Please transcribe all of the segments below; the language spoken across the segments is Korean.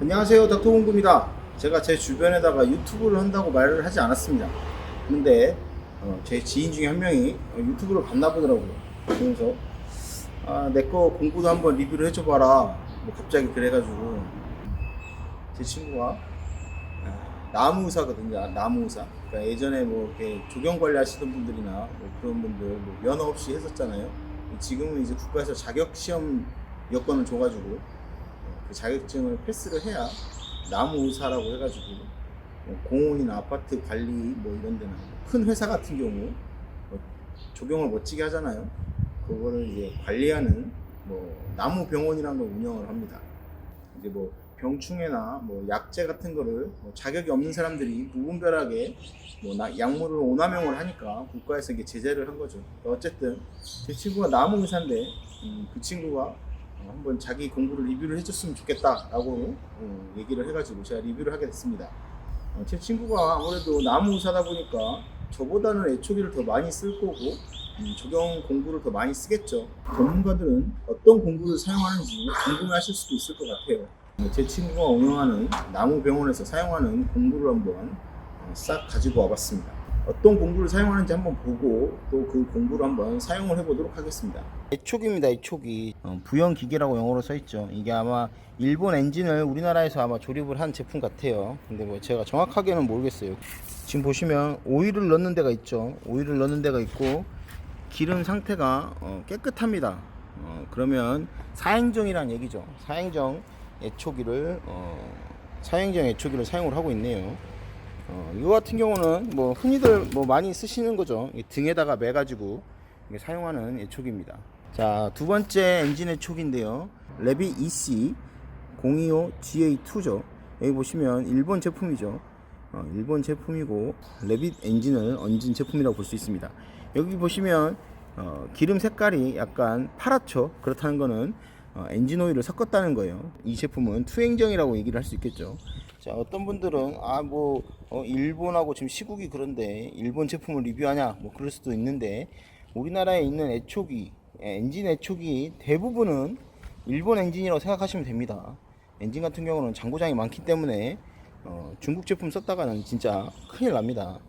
안녕하세요, 닥터공구입니다. 제가 제 주변에다가 유튜브를 한다고 말을 하지 않았습니다. 근데 제 지인 중에 한 명이 유튜브를 봤나 보더라고요. 그러면서 내 거 공구도 한번 리뷰를 해줘봐라, 뭐 갑자기 그래가지고 제 친구가 나무 의사거든요. 나무 의사. 그러니까 예전에 뭐 이렇게 조경 관리 하시던 분들이나 뭐 그런 분들 뭐 면허 없이 했었잖아요. 지금은 이제 국가에서 자격 시험 여건을 줘가지고 그 자격증을 패스를 해야 나무 의사라고 해가지고 뭐 공원이나 아파트 관리 뭐 이런 데나 큰 회사 같은 경우 뭐 조경을 멋지게 하잖아요. 그거를 이제 관리하는 뭐 나무 병원이라는 걸 운영을 합니다. 이제 뭐 병충해나 뭐 약재 같은 거를 뭐 자격이 없는 사람들이 무분별하게 뭐 약물을 오남용을 하니까 국가에서 이게 제재를 한 거죠. 어쨌든 제 친구가 나무 의사인데 그 친구가 한번 자기 공부를 리뷰를 해줬으면 좋겠다라고 얘기를 해가지고 제가 리뷰를 하게 됐습니다. 제 친구가 아무래도 나무 의사다 보니까 저보다는 애초기를 더 많이 쓸 거고 조경 공구를 더 많이 쓰겠죠. 전문가들은 어떤 공구를 사용하는지 궁금해하실 수도 있을 것 같아요. 제 친구가 운영하는 나무 병원에서 사용하는 공구를 한번 싹 가지고 와봤습니다. 어떤 공구를 사용하는지 한번 보고 또 그 공구를 한번 사용을 해보도록 하겠습니다. 애초기입니다. 애초기 부연 기계라고 영어로 써있죠. 이게 아마 일본 엔진을 우리나라에서 아마 조립을 한 제품 같아요. 근데 뭐 제가 정확하게는 모르겠어요. 지금 보시면 오일을 넣는 데가 있죠. 오일을 넣는 데가 있고 기름 상태가 깨끗합니다. 그러면 사행정이란 얘기죠. 사행정 애초기를 사용을 하고 있네요. 이거 같은 경우는 뭐 흔히들 뭐 많이 쓰시는 거죠. 등에다가 매가지고 사용하는 애촉입니다. 자, 두 번째 엔진 애촉인데요. 레빗 EC 025 GA2죠. 여기 보시면 일본 제품이죠. 일본 제품이고 레빗 엔진을 얹은 제품이라고 볼 수 있습니다. 여기 보시면 기름 색깔이 약간 파랗죠. 그렇다는 거는 엔진 오일을 섞었다는 거예요. 이 제품은 투행정이라고 얘기를 할 수 있겠죠. 자, 어떤 분들은 일본하고 지금 시국이 그런데 일본 제품을 리뷰하냐 뭐 그럴 수도 있는데 우리나라에 있는 애초기 엔진 애초기 대부분은 일본 엔진이라고 생각하시면 됩니다. 엔진 같은 경우는 장고장이 많기 때문에 중국 제품 썼다가는 진짜 큰일 납니다.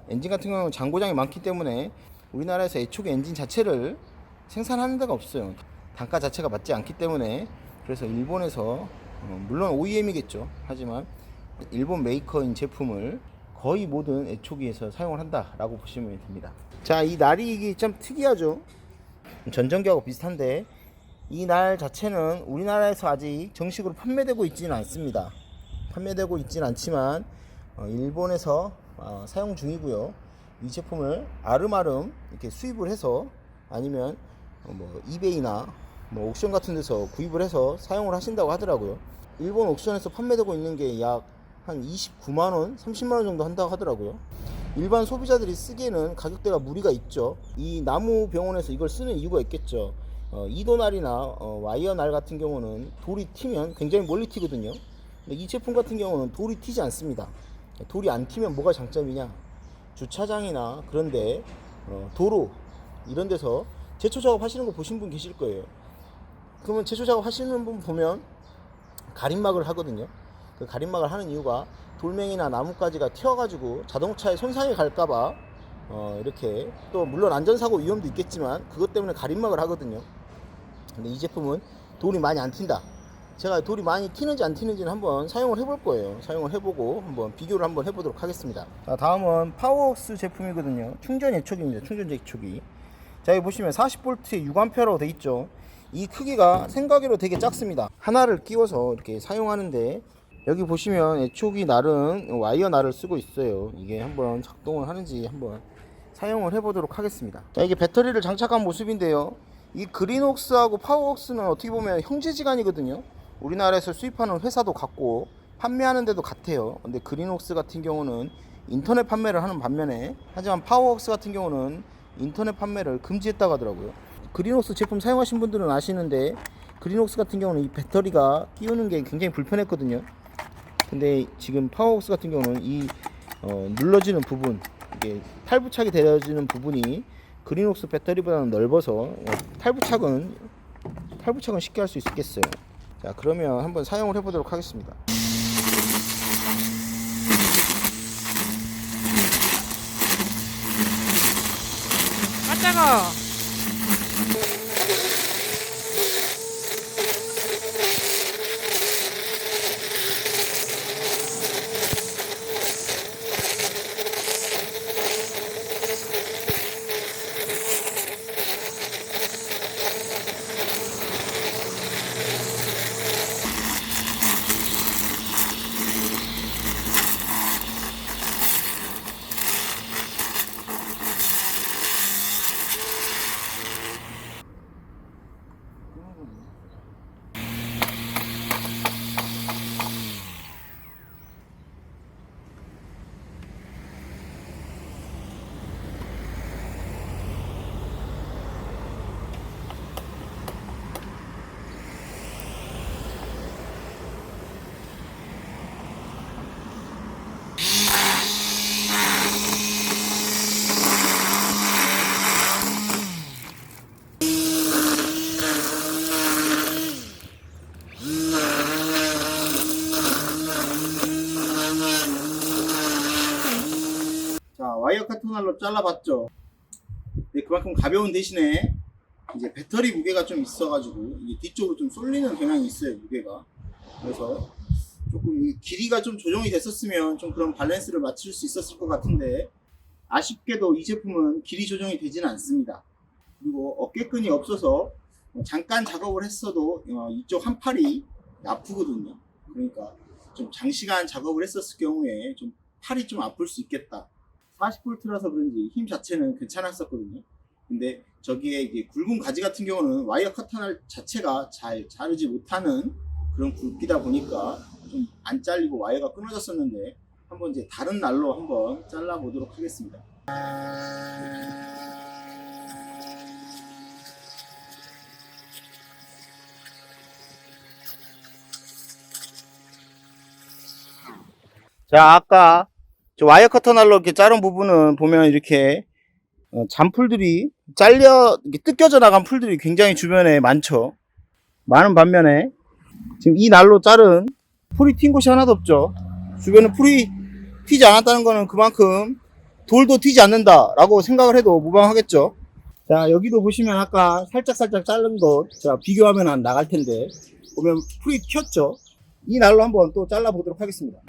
엔진 같은 경우는 장고장이 많기 때문에 우리나라에서 애초기 엔진 자체를 생산하는 데가 없어요. 단가 자체가 맞지 않기 때문에. 그래서 일본에서 물론 OEM이겠죠. 하지만 일본 메이커인 제품을 거의 모든 애초기에서 사용을 한다라고 보시면 됩니다. 자, 이 날이 이게 좀 특이하죠. 전전기하고 비슷한데 이 날 자체는 우리나라에서 아직 정식으로 판매되고 있지는 않습니다. 판매되고 있지는 않지만 일본에서 사용 중이고요. 이 제품을 아름아름 이렇게 수입을 해서 아니면 뭐 이베이나 뭐 옥션 같은 데서 구입을 해서 사용을 하신다고 하더라고요. 일본 옥션에서 판매되고 있는 게 약 한 29만원, 30만원 정도 한다고 하더라고요. 일반 소비자들이 쓰기에는 가격대가 무리가 있죠. 이 나무 병원에서 이걸 쓰는 이유가 있겠죠. 이도날이나 와이어 날 같은 경우는 돌이 튀면 굉장히 멀리 튀거든요. 근데 이 제품 같은 경우는 돌이 튀지 않습니다. 돌이 안 튀면 뭐가 장점이냐, 주차장이나 그런데 도로 이런 데서 제초 작업 하시는 거 보신 분 계실 거예요. 그러면 제초 작업 하시는 분 보면 가림막을 하거든요. 그 가림막을 하는 이유가 돌멩이나 나뭇가지가 튀어가지고 자동차에 손상이 갈까봐 이렇게, 또 물론 안전사고 위험도 있겠지만 그것 때문에 가림막을 하거든요. 근데 이 제품은 돌이 많이 안 튄다. 제가 돌이 많이 튀는지 안 튀는지는 한번 사용을 해볼 거예요. 사용을 해보고 한번 비교를 한번 해보도록 하겠습니다. 자, 다음은 파워웍스 제품이거든요. 충전 애촉입니다. 충전 애촉이. 자, 여기 보시면 40V에 6A라고 돼 있죠. 이 크기가 생각외로 되게 작습니다. 하나를 끼워서 이렇게 사용하는데 여기 보시면 애촉이 날은 와이어 날을 쓰고 있어요. 이게 한번 작동을 하는지 한번 사용을 해보도록 하겠습니다. 자, 이게 배터리를 장착한 모습인데요. 이 그린웍스하고 파워웍스는 어떻게 보면 형제지간이거든요. 우리나라에서 수입하는 회사도 같고 판매하는 데도 같아요. 근데 그린웍스 같은 경우는 인터넷 판매를 하는 반면에, 하지만 파워웍스 같은 경우는 인터넷 판매를 금지했다고 하더라고요. 그린웍스 제품 사용하신 분들은 아시는데 그린웍스 같은 경우는 이 배터리가 끼우는 게 굉장히 불편했거든요. 근데 지금 파워웍스 같은 경우는 이 눌러지는 부분, 이게 탈부착이 되어지는 부분이 그린웍스 배터리보다는 넓어서 탈부착은 쉽게 할 수 있겠어요. 자, 그러면 한번 사용을 해보도록 하겠습니다. 깜짝아. 자, 와이어 카터날로 잘라봤죠. 근데 그만큼 가벼운 대신에 이제 배터리 무게가 좀 있어가지고 이게 뒤쪽으로 좀 쏠리는 경향이 있어요, 무게가. 그래서 조금 이 길이가 좀 조정이 됐었으면 좀 그런 밸런스를 맞출 수 있었을 것 같은데, 아쉽게도 이 제품은 길이 조정이 되지는 않습니다. 그리고 어깨끈이 없어서 잠깐 작업을 했어도 이쪽 한 팔이 아프거든요. 그러니까 좀 장시간 작업을 했었을 경우에 좀 팔이 좀 아플 수 있겠다. 40V라서 그런지 힘 자체는 괜찮았었거든요. 근데 저기에 이제 굵은 가지 같은 경우는 와이어 커터날 자체가 잘 자르지 못하는 그런 굵기다 보니까 좀 안 잘리고 와이어가 끊어졌었는데, 한번 이제 다른 날로 한번 잘라 보도록 하겠습니다. 자, 아까 저 와이어 커터날로 이렇게 자른 부분은 보면 이렇게 잔풀들이 이렇게 뜯겨져 나간 풀들이 굉장히 주변에 많죠. 많은 반면에 지금 이 날로 자른 풀이 튄 곳이 하나도 없죠. 주변에 풀이 튀지 않았다는 거는 그만큼 돌도 튀지 않는다 라고 생각을 해도 무방하겠죠. 자, 여기도 보시면 아까 살짝 자른 것, 자, 비교하면 안 나갈 텐데 보면 풀이 튀었죠. 이 날로 한번 또 잘라 보도록 하겠습니다.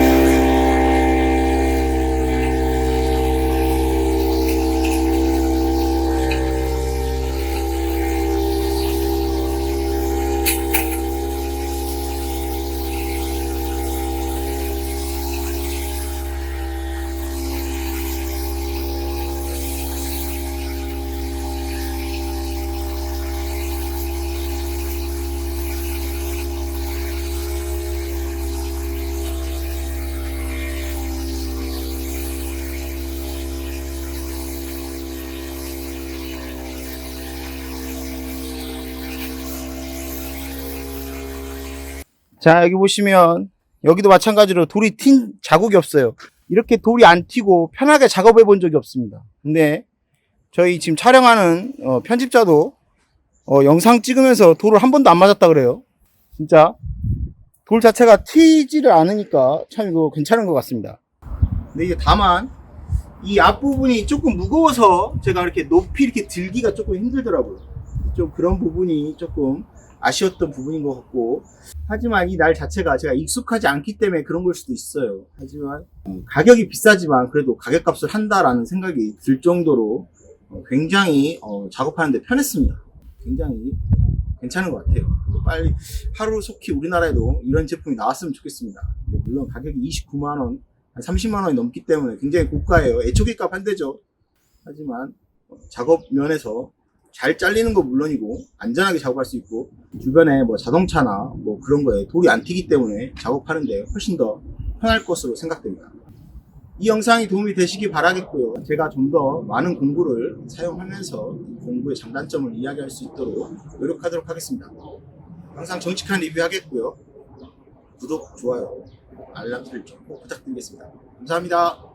자, 여기 보시면 여기도 마찬가지로 돌이 튄 자국이 없어요. 이렇게 돌이 안 튀고 편하게 작업해 본 적이 없습니다. 근데 저희 지금 촬영하는 편집자도 영상 찍으면서 돌을 한 번도 안 맞았다 그래요. 진짜 돌 자체가 튀지를 않으니까 참 이거 괜찮은 것 같습니다. 근데 이게 다만 이 앞부분이 조금 무거워서 제가 이렇게 높이 이렇게 들기가 조금 힘들더라고요. 좀 그런 부분이 조금 아쉬웠던 부분인 것 같고, 하지만 이 날 자체가 제가 익숙하지 않기 때문에 그런 걸 수도 있어요. 하지만 가격이 비싸지만 그래도 가격값을 한다라는 생각이 들 정도로 굉장히 작업하는데 편했습니다. 굉장히 괜찮은 것 같아요. 빨리 하루속히 우리나라에도 이런 제품이 나왔으면 좋겠습니다. 물론 가격이 29만원, 30만원이 넘기 때문에 굉장히 고가예요. 애초기값 한 대죠. 하지만 작업 면에서 잘 잘리는 거 물론이고 안전하게 작업할 수 있고, 주변에 뭐 자동차나 뭐 그런 거에 돌이 안 튀기 때문에 작업하는데 훨씬 더 편할 것으로 생각됩니다. 이 영상이 도움이 되시기 바라겠고요. 제가 좀 더 많은 공구를 사용하면서 공구의 장단점을 이야기할 수 있도록 노력하도록 하겠습니다. 항상 정직한 리뷰 하겠고요. 구독, 좋아요, 알람 설정 꼭 부탁드리겠습니다. 감사합니다.